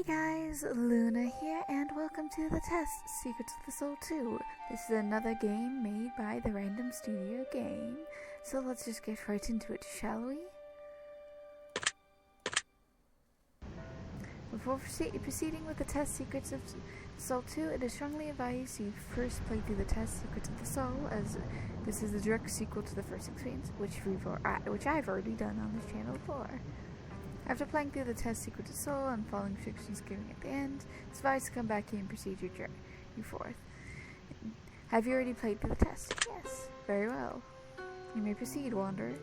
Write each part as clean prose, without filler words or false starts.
Hey guys, Luna here, and welcome to the test, Secrets of the Soul 2. This is another game made by the Randumb Studio game, so let's just get right into it, shall we? Before proceeding with the test, Secrets of Soul 2, it is strongly advised you first play through the test, Secrets of the Soul, as this is the direct sequel to the first experience, which I've already done on this channel before. After playing through the test Secrets of Soul and following instructions given at the end, it's advised to come back here and proceed your journey forth. Have you already played through the test? Yes. Very well. You may proceed, Wanderer.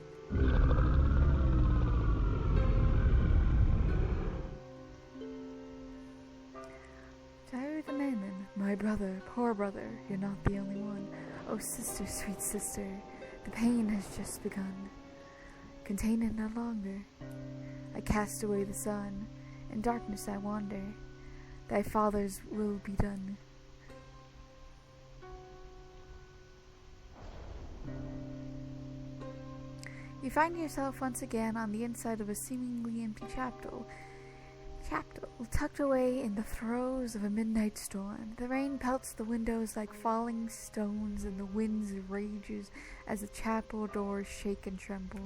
Diary of the Maiden, my brother, poor brother, you're not the only one. Oh sister, sweet sister, the pain has just begun. Contain it no longer. I cast away the sun, in darkness I wander. Thy father's will be done. You find yourself once again on the inside of a seemingly empty chapel, tucked away in the throes of a midnight storm. The rain pelts the windows like falling stones, and the wind rages as the chapel doors shake and tremble.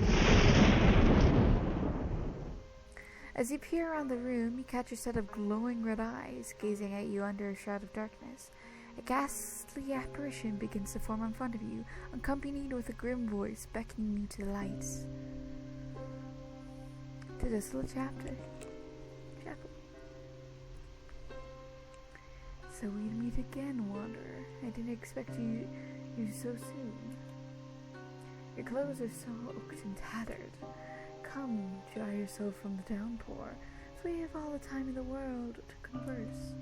As you peer around the room, you catch a set of glowing red eyes gazing at you under a shroud of darkness. A ghastly apparition begins to form in front of you, accompanied with a grim voice beckoning you to the lights. The desolate chapel. So we meet again, Wanderer. I didn't expect you so soon. Your clothes are soaked and tattered. Come, dry yourself from the downpour, for we have all the time in the world to converse.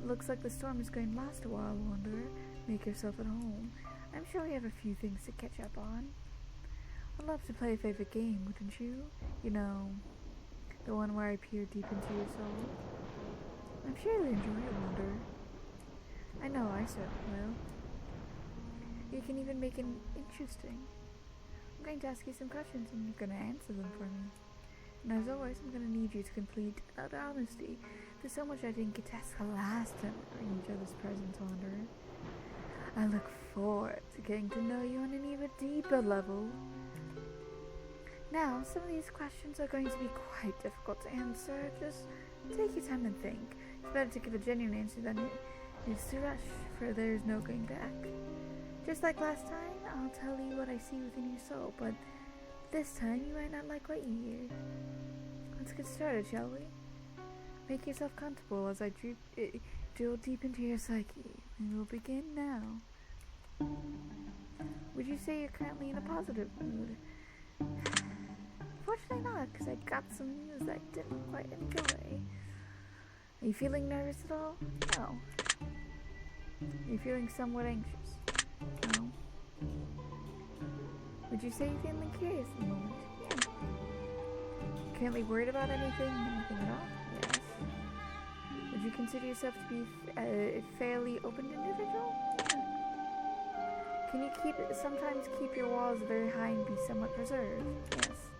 It looks like the storm is going to last a while, Wanderer. Make yourself at home. I'm sure we have a few things to catch up on. I'd love to play a favorite game, wouldn't you? You know, the one where I peer deep into your soul. I'm sure you'll enjoy it, Wanderer. I know I certainly will. You can even make it interesting. I'm going to ask you some questions and you're going to answer them for me. And as always, I'm going to need you to complete utter honesty. There's so much I didn't get to ask last time we were in each other's presence, Wanderer. I look forward to getting to know you on an even deeper level. Now, some of these questions are going to be quite difficult to answer. Just take your time and think. It's better to give a genuine answer than it is to rush, for there is no going back. Just like last time, I'll tell you what I see within your soul, but this time you might not like what you hear. Let's get started, shall we? Make yourself comfortable as I drill deep into your psyche. We will begin now. Would you say you're currently in a positive mood? Fortunately not, because I got some news that I didn't quite enjoy. Are you feeling nervous at all? No. Are you feeling somewhat anxious? No. Would you say you're feeling curious at the moment? Yeah. Currently worried about anything at all? Yes. Would you consider yourself to be a fairly open individual? Yeah. Can you sometimes keep your walls very high and be somewhat reserved? Yes.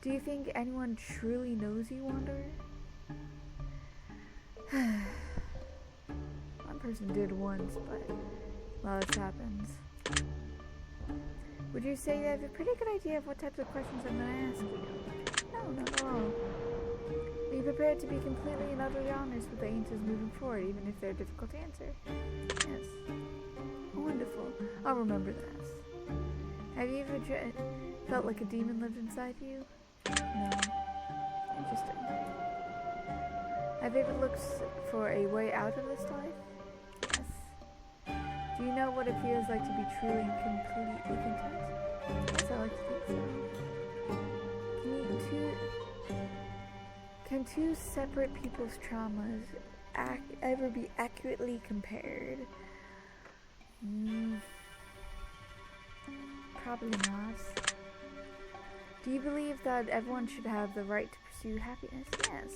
Do you think anyone truly knows you, Wanderer? One person did once, but well, this happens. Would you say you have a pretty good idea of what types of questions I'm going to ask you? No, not at all. Are you prepared to be completely and utterly honest with the answers moving forward, even if they're difficult to answer? Yes. Wonderful. I'll remember that. Have you ever felt like a demon lived inside you? No. Interesting. Have you ever looked for a way out of this life? Yes. Do you know what it feels like to be truly and completely content? Yes, I like to think so. Can two separate people's traumas ever be accurately compared? Probably not. Do you believe that everyone should have the right to pursue happiness? Yes.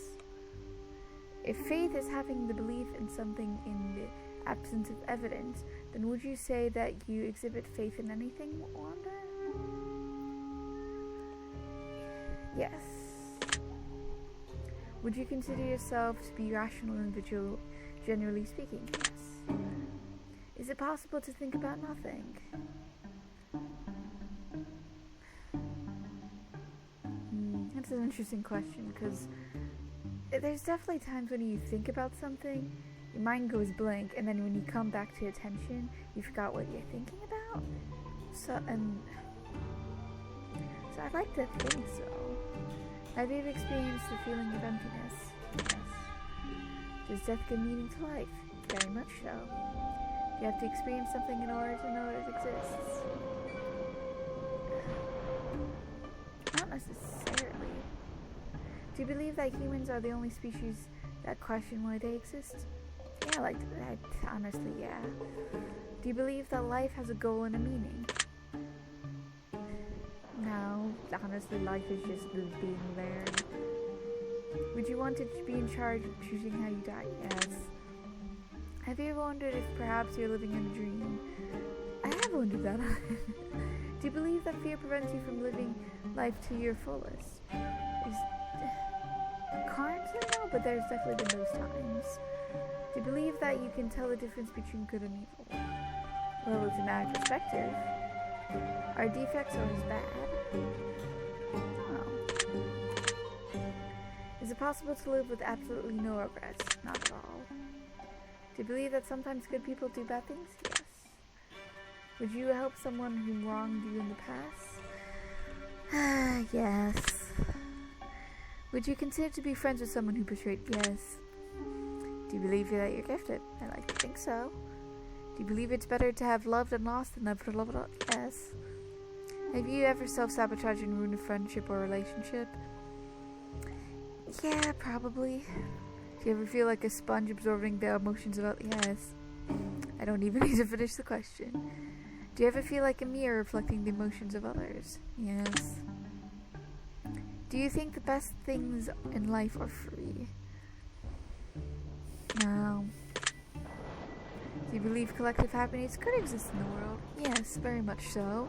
If faith is having the belief in something in the absence of evidence, then would you say that you exhibit faith in anything, Wanda? Yes. Would you consider yourself to be a rational individual, generally speaking? Yes. Is it possible to think about nothing? That's an interesting question, because there's definitely times when you think about something, your mind goes blank, and then when you come back to attention, you forgot what you're thinking about. So I'd like to think so. Have you ever experienced the feeling of emptiness? Yes. Does death give meaning to life? Very much so. You have to experience something in order to know it exists. Not necessarily. Do you believe that humans are the only species that question why they exist? Yeah, like that. Honestly, yeah. Do you believe that life has a goal and a meaning? No, honestly, life is just being there. Would you want to be in charge of choosing how you die? Yes. Have you ever wondered if perhaps you're living in a dream? I have wondered that. Do you believe that fear prevents you from living life to your fullest? Currently, no, but there's definitely been those times. Do you believe that you can tell the difference between good and evil? Well, it's a matter of perspective. Are defects always bad? Oh. Is it possible to live with absolutely no regrets? Not at all. Do you believe that sometimes good people do bad things? Yes. Would you help someone who wronged you in the past? Yes. Would you consider to be friends with someone who betrayed? Yes. Do you believe that you're gifted? I like to think so. Do you believe it's better to have loved and lost than never loved? Yes. Have you ever self-sabotaged and ruined a friendship or relationship? Yeah, probably. Do you ever feel like a sponge absorbing the emotions of others? Yes. I don't even need to finish the question. Do you ever feel like a mirror reflecting the emotions of others? Yes. Do you think the best things in life are free? No. Do you believe collective happiness could exist in the world? Yes, very much so.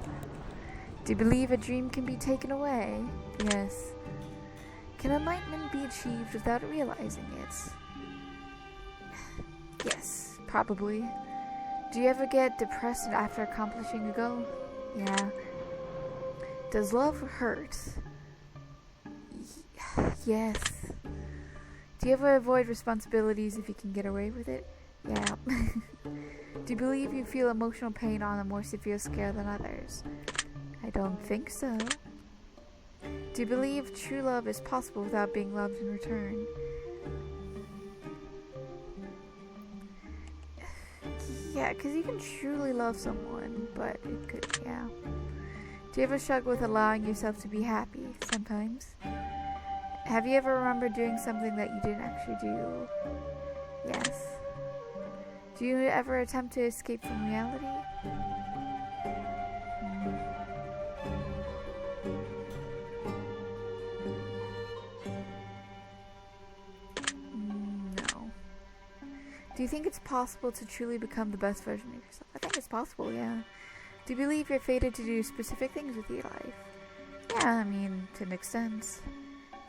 Do you believe a dream can be taken away? Yes. Can enlightenment be achieved without realizing it? Yes, probably. Do you ever get depressed after accomplishing a goal? Yeah. Does love hurt? Yes. Do you ever avoid responsibilities if you can get away with it? Yeah. Do you believe you feel emotional pain on a more severe scale than others? I don't think so. Do you believe true love is possible without being loved in return? Yeah, because you can truly love someone, but it could, yeah. Do you ever struggle with allowing yourself to be happy? Sometimes. Have you ever remembered doing something that you didn't actually do? Yes. Do you ever attempt to escape from reality? No. Do you think it's possible to truly become the best version of yourself? I think it's possible, yeah. Do you believe you're fated to do specific things with your life? Yeah, I mean, to an extent.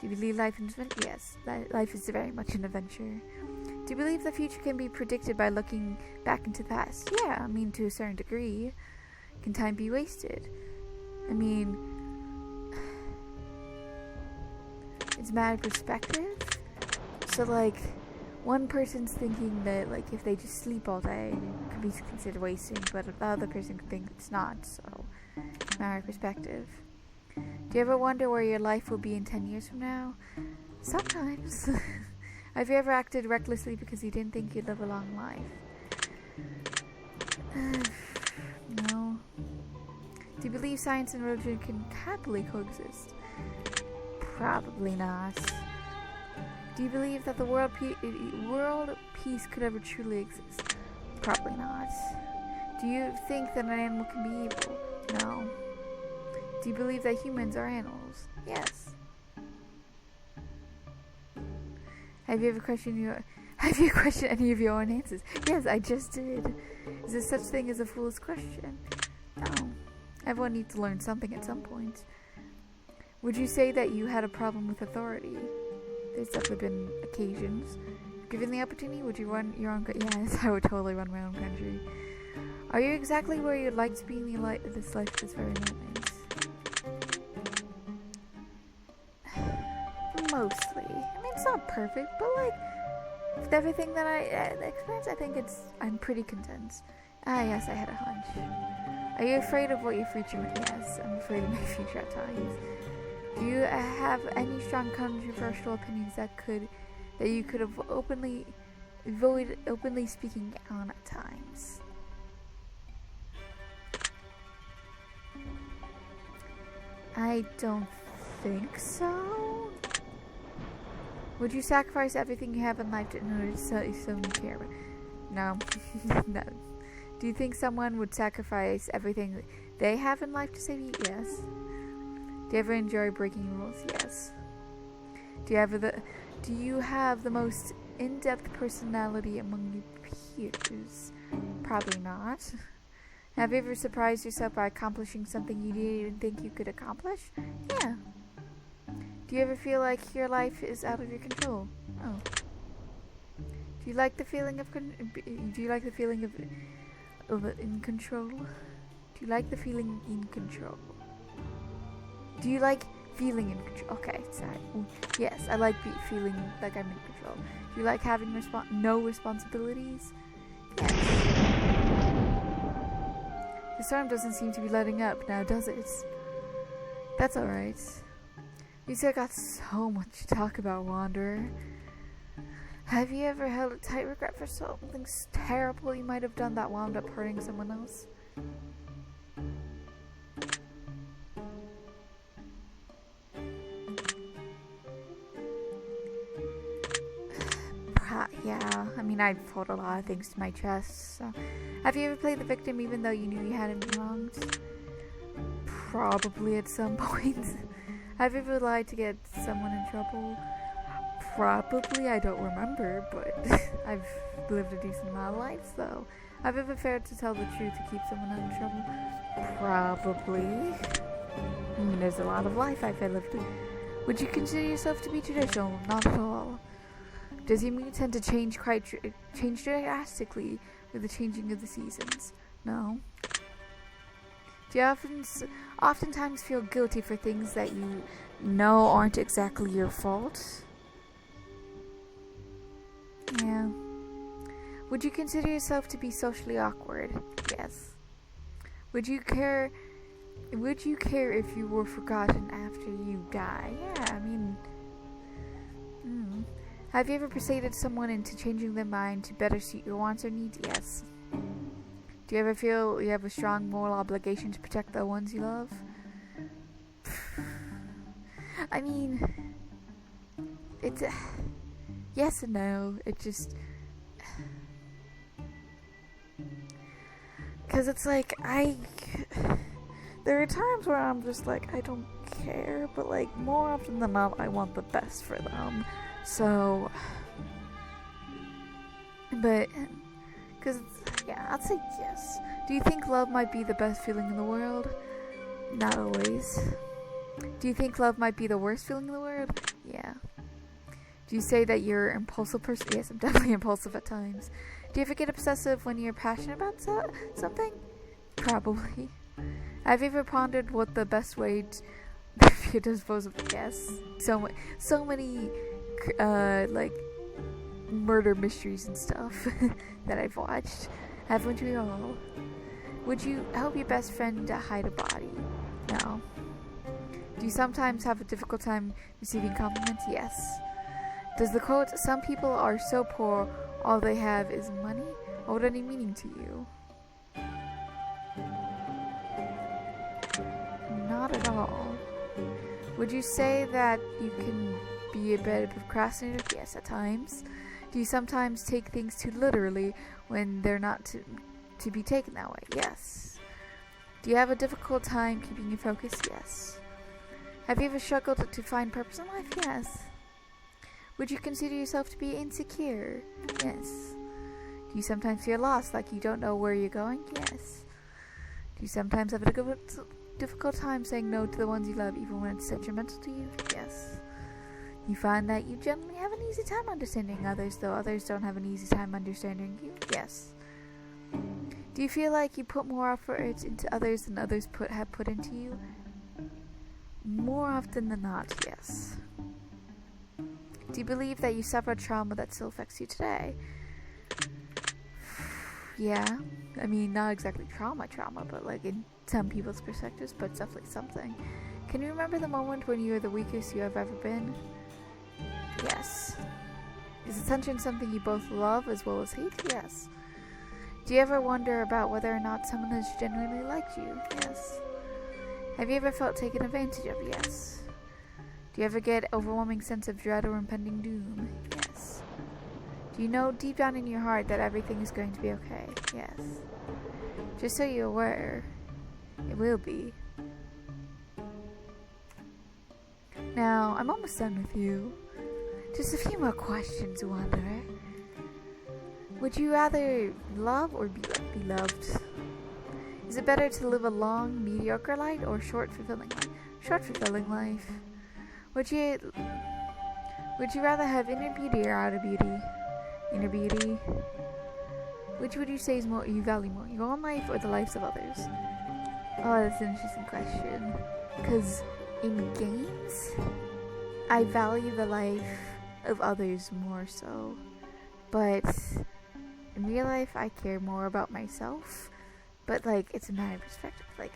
Do you believe life is an adventure? Yes, life is very much an adventure. Do you believe the future can be predicted by looking back into the past? Yeah, I mean, to a certain degree. Can time be wasted? I mean, it's a matter of perspective. So, like, one person's thinking that, like, if they just sleep all day, it could be considered wasting, but the other person could think it's not, so it's a matter of perspective. Do you ever wonder where your life will be in 10 years from now? Sometimes. Have you ever acted recklessly because you didn't think you'd live a long life? No. Do you believe science and religion can happily coexist? Probably not. Do you believe that the world peace could ever truly exist? Probably not. Do you think that an animal can be evil? No. Do you believe that humans are animals? Yes. Have you questioned any of your own answers? Yes, I just did. Is there such thing as a fool's question? No. Everyone needs to learn something at some point. Would you say that you had a problem with authority? There's definitely been occasions. Given the opportunity, would you run your own country? Yes, I would totally run my own country. Are you exactly where you'd like to be in this life at this very moment? Mostly. I mean, it's not perfect, but like, with everything that I experienced, I think I'm pretty content. Ah, yes, I had a hunch. Are you afraid of what your future may? Yes, I'm afraid of my future at times. Do you have any strong controversial opinions that you could avoid openly speaking on at times? I don't think so. Would you sacrifice everything you have in life in order to save someone you care about? No. No. Do you think someone would sacrifice everything they have in life to save you? Yes. Do you ever enjoy breaking rules? Yes. Do you have the most in-depth personality among your peers? Probably not. Have you ever surprised yourself by accomplishing something you didn't even think you could accomplish? Yeah. Do you ever feel like your life is out of your control? Oh. Do you like the feeling of in control? Do you like the feeling in control? Do you like feeling in control? Okay, sorry. Yes, I like feeling like I'm in control. Do you like having no responsibilities? Yes. The storm doesn't seem to be letting up now, does it? That's alright. We still got so much to talk about, Wanderer. Have you ever held a tight regret for something terrible you might have done that wound up hurting someone else? Yeah, I mean, I've told a lot of things to my chest, so. Have you ever played the victim even though you knew you hadn't been wronged? Probably at some point. Have you ever lied to get someone in trouble? Probably, I don't remember, but I've lived a decent amount of life, so. Have you ever failed to tell the truth to keep someone out of trouble? Probably. I mean, there's a lot of life I've lived. Would you consider yourself to be traditional? Not at all. Does your mood tend to change drastically with the changing of the seasons? No. Do you oftentimes feel guilty for things that you know aren't exactly your fault? Yeah. Would you consider yourself to be socially awkward? Yes. Would you care if you were forgotten after you die? Yeah, I mean... Have you ever persuaded someone into changing their mind to better suit your wants or needs? Yes. Do you ever feel you have a strong moral obligation to protect the ones you love? I mean, it's yes and no. It just... Because it's like, there are times where I'm just like, I don't care, but like, more often than not, I want the best for them. So, but, because, yeah, I'd say yes. Do you think love might be the best feeling in the world? Not always. Do you think love might be the worst feeling in the world? Yeah. Do you say that you're an impulsive person? Yes, I'm definitely impulsive at times. Do you ever get obsessive when you're passionate about something? Probably. Have you ever pondered what the best way to dispose of? Yes. So many... like murder mysteries and stuff that I've watched. Haven't we all? Would you help your best friend hide a body? No. Do you sometimes have a difficult time receiving compliments? Yes. Does the quote, "Some people are so poor, all they have is money," hold any meaning to you? Not at all. Would you say that you can be a bit of a procrastinator? Yes, at times. Do you sometimes take things too literally when they're not to be taken that way? Yes. Do you have a difficult time keeping your focus? Yes. Have you ever struggled to find purpose in life? Yes. Would you consider yourself to be insecure? Yes. Do you sometimes feel lost, like you don't know where you're going? Yes. Do you sometimes have a difficult time saying no to the ones you love, even when it's detrimental to you? Yes. You find that you generally have an easy time understanding others, though others don't have an easy time understanding you? Yes. Do you feel like you put more effort into others than others have put into you? More often than not, yes. Do you believe that you suffered trauma that still affects you today? Yeah. I mean, not exactly trauma, but like in some people's perspectives, but it's definitely something. Can you remember the moment when you were the weakest you have ever been? Yes. Is attention something you both love as well as hate? Yes. Do you ever wonder about whether or not someone has genuinely liked you? Yes. Have you ever felt taken advantage of? Yes. Do you ever get overwhelming sense of dread or impending doom? Yes. Do you know deep down in your heart that everything is going to be okay? Yes. Just so you're aware, it will be. Now, I'm almost done with you. Just a few more questions, Wanderer. Would you rather love or be loved? Is it better to live a long, mediocre life or short, fulfilling life? Short, fulfilling life. Would you rather have inner beauty or outer beauty? Inner beauty. Which would you say is more you value more, your own life or the lives of others? Oh, that's an interesting question. Because in games, I value the life of others more so. But in real life, I care more about myself. But like, it's a matter of perspective. Like,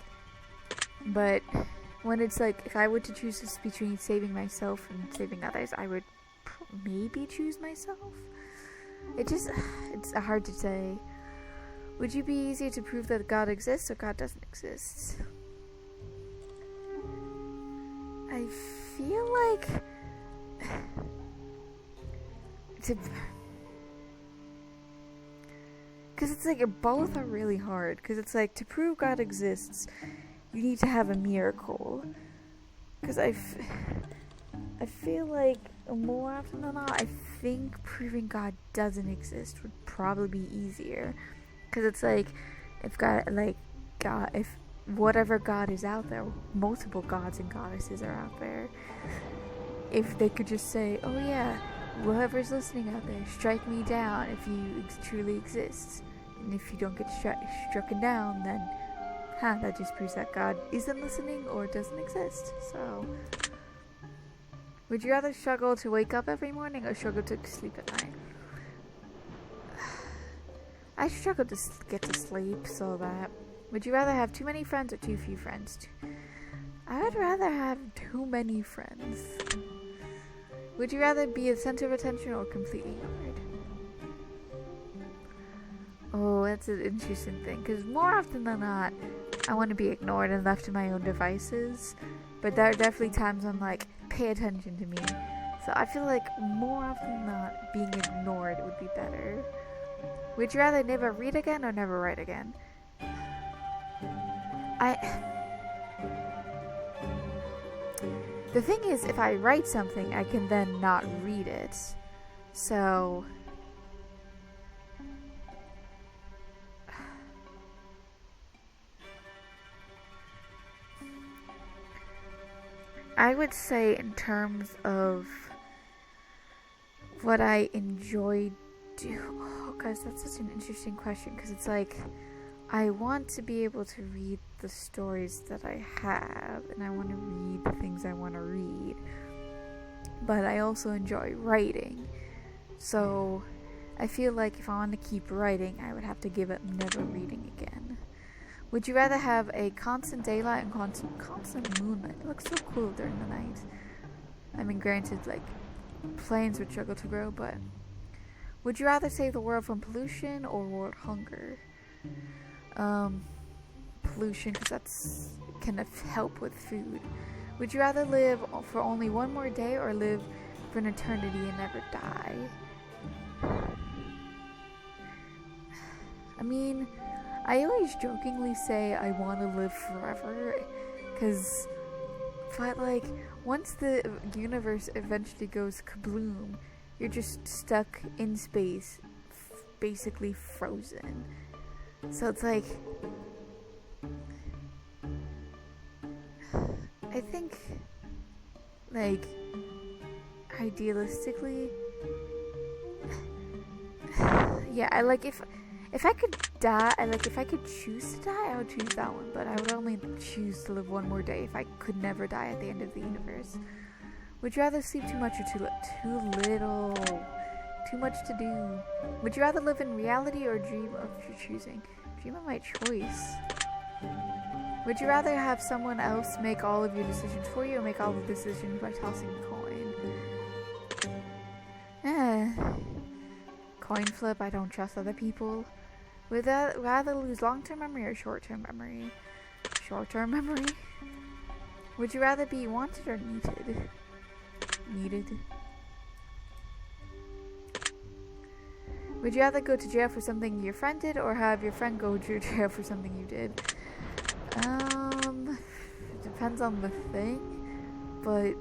but when it's like, if I were to choose this between saving myself and saving others, I would maybe choose myself. It's hard to say. Would you be easier to prove that God exists or God doesn't exist? I feel like because it's like both are really hard. Because it's like, to prove God exists, you need to have a miracle. Because I feel like more often than not, I think proving God doesn't exist would probably be easier. Because it's like, if whatever God is out there, multiple gods and goddesses are out there. If they could just say, oh yeah, whoever's listening out there, strike me down if you truly exist. And if you don't get struck down, then that just proves that God isn't listening or doesn't exist. So, would you rather struggle to wake up every morning or struggle to sleep at night? I struggle to get to sleep, so that... Would you rather have too many friends or too few friends? I would rather have too many friends. Would you rather be the center of attention or completely ignored? Oh, that's an interesting thing, because more often than not, I want to be ignored and left to my own devices. But there are definitely times I'm like, pay attention to me. So I feel like more often than not, being ignored would be better. Would you rather never read again or never write again? The thing is, if I write something, I can then not read it. So... I would say in terms of what I enjoy do. Oh, guys, that's such an interesting question, because it's like, I want to be able to read the stories that I have, and I want to read the things I want to read, but I also enjoy writing. So I feel like if I want to keep writing, I would have to give up never reading again. Would you rather have a constant daylight and constant moonlight? It looks so cool during the night. I mean, granted, like, planes would struggle to grow, but... Would you rather save the world from pollution or world hunger? Pollution, because that's can help with food. Would you rather live for only one more day or live for an eternity and never die? I mean, I always jokingly say I want to live forever, but like, once the universe eventually goes kabloom, you're just stuck in space, basically frozen. So it's like, I think, like, idealistically, yeah, if I could die, if I could choose to die, I would choose that one. But I would only choose to live one more day if I could never die at the end of the universe. Would you rather sleep too much or too little? Too much to do. Would you rather live in reality or dream of your choosing? Dream of my choice. Would you rather have someone else make all of your decisions for you or make all the decisions by tossing a coin? Coin flip, I don't trust other people. Would I rather lose long-term memory or short-term memory? Short-term memory? Would you rather be wanted or needed? Needed. Would you rather go to jail for something your friend did or have your friend go to jail for something you did? Depends on the thing, but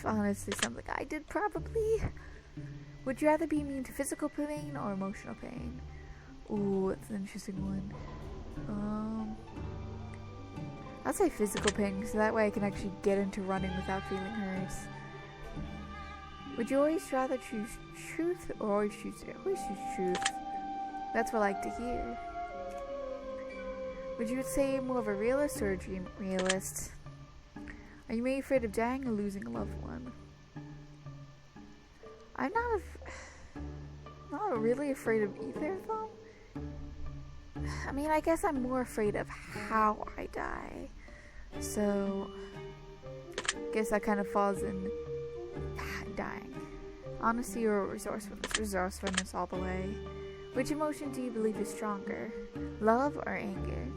honestly, something I did probably. Would you rather be immune to physical pain or emotional pain? Ooh, that's an interesting one. I'll say physical pain, so that way I can actually get into running without feeling hurt. Would you always rather choose truth or always choose truth? That's what I like to hear. Would you say more of a realist or a dream realist? Are you maybe afraid of dying or losing a loved one? I'm not really afraid of either of them. I mean, I guess I'm more afraid of how I die. So, I guess that kind of falls in dying. Honesty or resourcefulness? Resourcefulness all the way. Which emotion do you believe is stronger? Love or anger?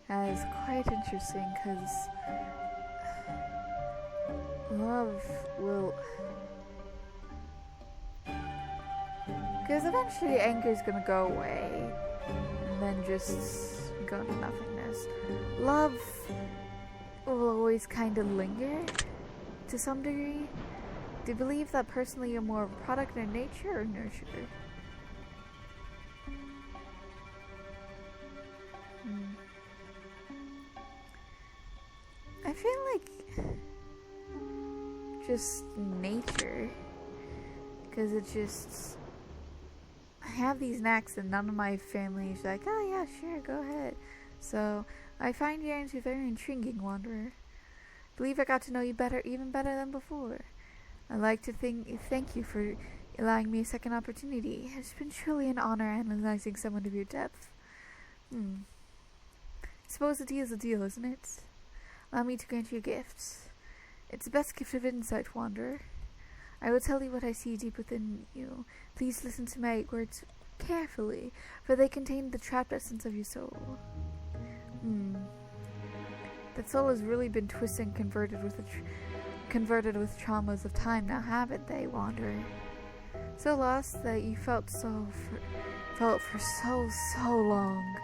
That is quite interesting because love will... Because eventually anger is going to go away and then just go into nothingness. Love will always kind of linger to some degree. Do you believe that personally you're more of a product of nature or nurture? I feel like just nature, because it just, I have these knacks and none of my family is like, oh yeah, sure, go ahead. So I find your answer very intriguing, Wanderer. I believe I got to know you better, even better than before. I'd like to thank you for allowing me a second opportunity. It's been truly an honor analyzing someone of your depth. Suppose a deal's a deal, isn't it? Allow me to grant you a gift. It's the best gift of insight, Wanderer. I will tell you what I see deep within you. Please listen to my words carefully, for they contain the trapped essence of your soul. That soul has really been twisted and converted with traumas of time now, haven't they, Wanderer? So lost that you felt for so long.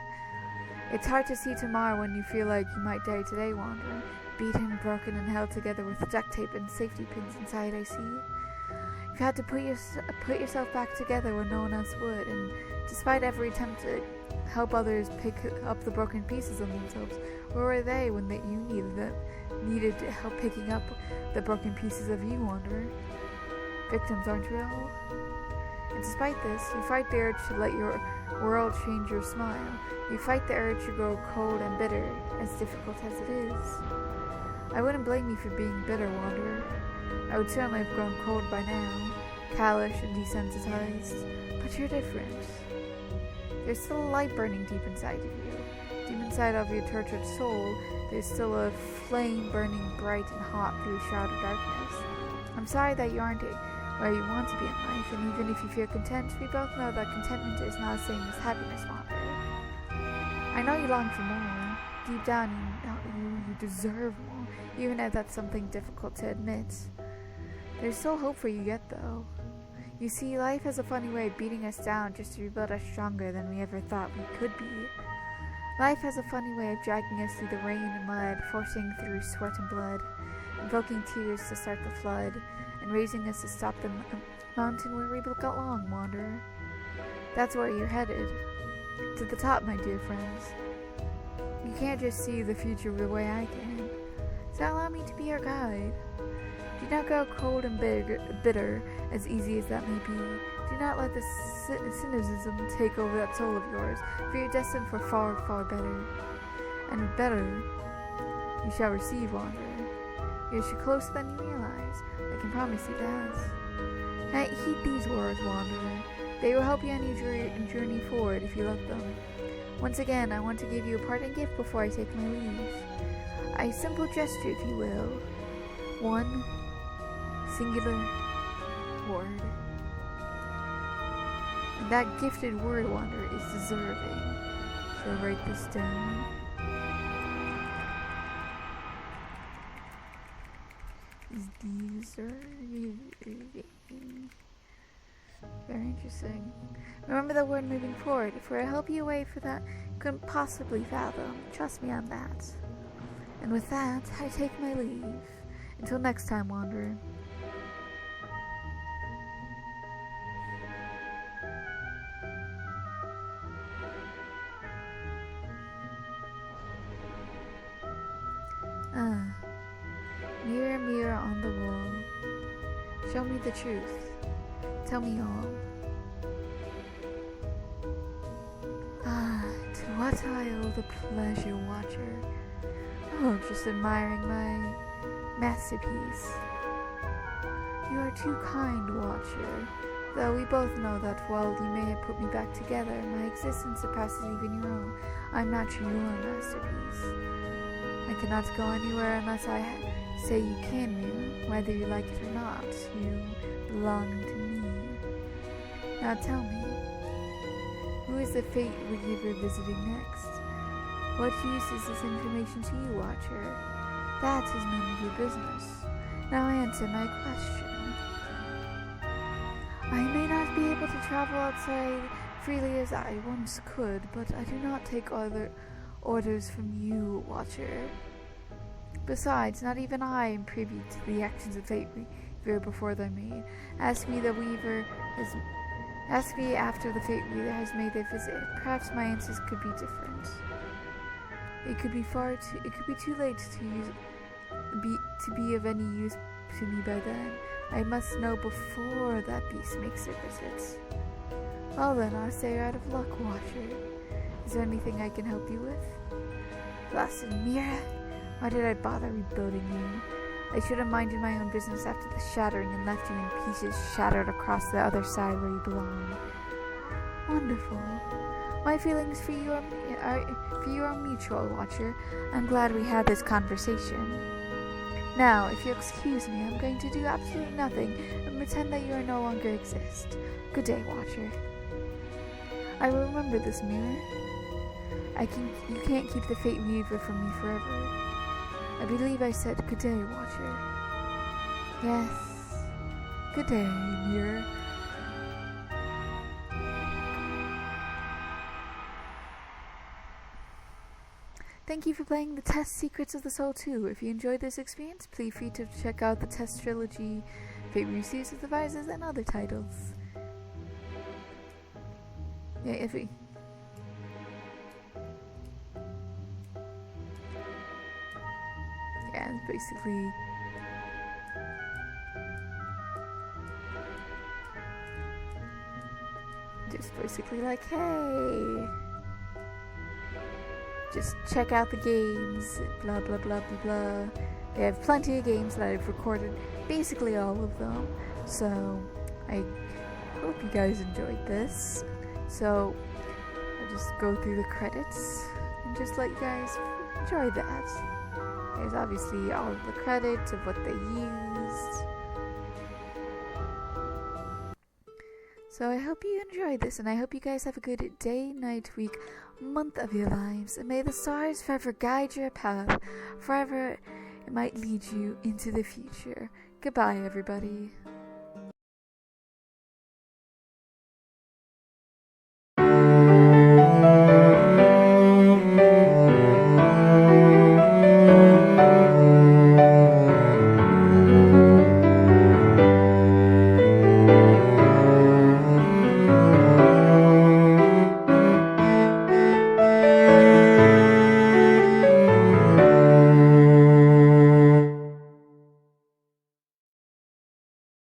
It's hard to see tomorrow when you feel like you might die today, Wanderer. Beaten, broken, and held together with duct tape and safety pins inside, I see. You've had to put yourself back together when no one else would, and despite every attempt to help others pick up the broken pieces of themselves, where were they when you needed help picking up the broken pieces of you, Wanderer? Victims aren't real. And despite this, you fight the urge to let your world change your smile. You fight the urge to grow cold and bitter, as difficult as it is. I wouldn't blame you for being bitter, Wanderer. I would certainly have grown cold by now, callous and desensitized. But you're different. There's still a light burning deep inside of you. Deep inside of your tortured soul, there's still a flame burning bright and hot through a shroud of darkness. I'm sorry that you aren't where you want to be in life, and even if you feel content, we both know that contentment is not the same as happiness, Wanderer. I know you long for more. Deep down, you deserve more, even if that's something difficult to admit. There's still hope for you yet, though. You see, life has a funny way of beating us down just to rebuild us stronger than we ever thought we could be. Life has a funny way of dragging us through the rain and mud, forcing through sweat and blood, invoking tears to start the flood, and raising us to stop the mountain where we belong, wanderer. That's where you're headed. To the top, my dear friends. You can't just see the future the way I can. So allow me to be your guide. Do not go cold and bitter, as easy as that may be. Do not let the cynicism take over that soul of yours, for you're destined for far, far better. And better you shall receive, wanderer. You're closer than you realize. I can promise you that. Now heed these words, wanderer. They will help you on your journey forward if you let them. Once again, I want to give you a parting gift before I take my leave. A simple gesture, if you will. One singular word. And that gifted word, wanderer, is deserving. So write this down. Is deserving. Very interesting. Remember the word moving forward, for it'll help you away for that you couldn't possibly fathom. Trust me on that. And with that, I take my leave. Until next time, wanderer. Mirror, mirror on the wall, show me the truth. Tell me all. To what I owe the pleasure, watcher. Oh, just admiring my masterpiece. You are too kind, watcher. Though we both know that while you may have put me back together, my existence surpasses even your own. I'm not your masterpiece. I cannot go anywhere unless I say you can, whether you like it or not. You belong to me. Now tell me, who is the fate we're visiting next? What use is this information to you, watcher? That is none of your business. Now answer my question. I may not be able to travel outside freely as I once could, but I do not take other orders from you, watcher. Besides, not even I am privy to the actions of Fate Weaver before they're made. Ask me after the Fate Weaver has made their visit. Perhaps my answers could be different. It could be too late to be of any use to me by then. I must know before that beast makes their visits. Well then, I'll say you're out of luck, watcher. Is there anything I can help you with? Blasted Mira, why did I bother rebuilding you? I should have minded my own business after the shattering and left you in pieces shattered across the other side where you belong. Wonderful. My feelings for you are mutual, watcher. I'm glad we had this conversation. Now, if you'll excuse me, I'm going to do absolutely nothing and pretend that you no longer exist. Good day, watcher. I will remember this, mirror. You can't keep the Fate Weaver from me forever. I believe I said good day, watcher. Yes. Good day, mirror. Thank you for playing the Test Secrets of the Soul 2. If you enjoyed this experience, please feel free to check out the Test Trilogy, Fate Receives of the Vices, and other titles. Yeah, it's basically like, hey, just check out the games, blah blah blah blah blah. They have plenty of games that I've recorded, basically all of them. So I hope you guys enjoyed this. So I'll just go through the credits and just let you guys enjoy that. There's obviously all of the credits of what they used. So I hope you enjoyed this, and I hope you guys have a good day, night, week, month of your lives, and may the stars forever guide your path, forever it might lead you into the future. Goodbye, everybody.